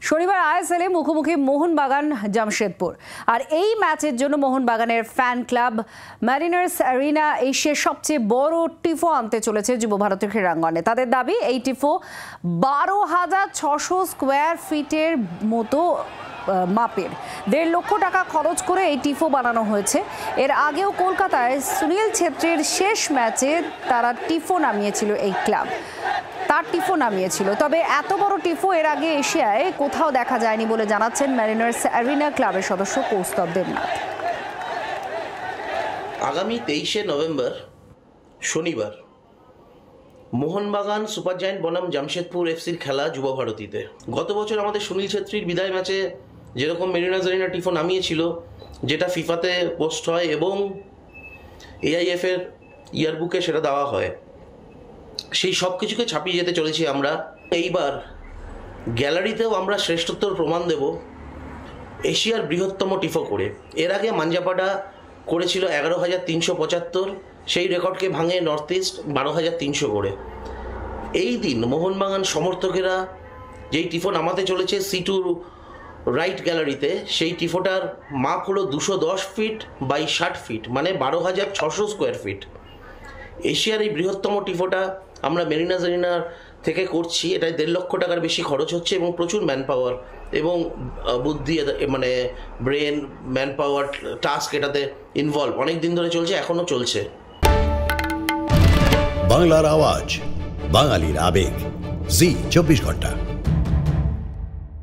শনিবার আইএসএলে মুখোমুখি মোহনবাগান জামশেদপুর। আর এই ম্যাচের জন্য মোহনবাগানের ফ্যান ক্লাব ম্যারিনার্স অ্যারিনা এশিয়ার সবচেয়ে বড় টিফো আনতে চলেছে যুব ভারতীয় ক্রীড়াঙ্গনে। তাদের দাবি এই টিফো 12,600 স্কোয়ার ফিটের মতো মাপের। 1.5 লক্ষ টাকা খরচ করে এই টিফো বানানো হয়েছে। এর আগেও কলকাতায় সুনীল ছেত্রীর শেষ ম্যাচে তারা টিফো নামিয়েছিল, এই ক্লাব তার টিফো নামিয়েছিল। তবে এত বড় টিফো এর আগে এশিয়ায় কোথাও দেখা যায়নি বলে জানাচ্ছেন ম্যারিনার্স অ্যারিনা ক্লাবের সদস্য কৌস্তব দেবনাথ। আগামী 23শে নভেম্বর শনিবার মোহনবাগান সুপার জায়ান্ট বনাম জামশেদপুর এফসির খেলা যুব ভারতীতে। গত বছর আমাদের সুনীল ছেত্রীর বিদায় ম্যাচে যেরকম মেরিনার্স অ্যারিনা টিফো নামিয়েছিল, যেটা ফিফাতে পোস্ট হয় এবং AIF এর ইয়ারবুকে সেটা দেওয়া হয়, সেই সব কিছুকে ছাপিয়ে যেতে চলেছি আমরা। এইবার গ্যালারিতেও আমরা শ্রেষ্ঠত্বর প্রমাণ দেব এশিয়ার বৃহত্তম টিফো করে। এর আগে মাঞ্জাপাডা করেছিল 11,375, সেই রেকর্ডকে ভাঙে নর্থ ইস্ট 12,300 করে। এই দিন মোহনবাগান সমর্থকেরা যেই টিফো নামাতে চলেছে C2 রাইট গ্যালারিতে, সেই টিফোটার মাপ হলো 210 ফিট বাই 60 ফিট, মানে 12,600 স্কোয়ার ফিট। এশিয়ার এই বৃহত্তম টিফোটা আমরা মেরিনার্স অ্যারিনার থেকে করছি। এটায় 1.5 লক্ষ টাকার বেশি খরচ হচ্ছে এবং প্রচুর ম্যান পাওয়ার এবং বুদ্ধি, মানে ব্রেন, ম্যান পাওয়ার, টাস্ক এটাতে ইনভলভ। অনেক দিন ধরে চলছে, এখনও চলছে। বাংলার আওয়াজ, বাঙালির আবেগ, জি 24 ঘন্টা।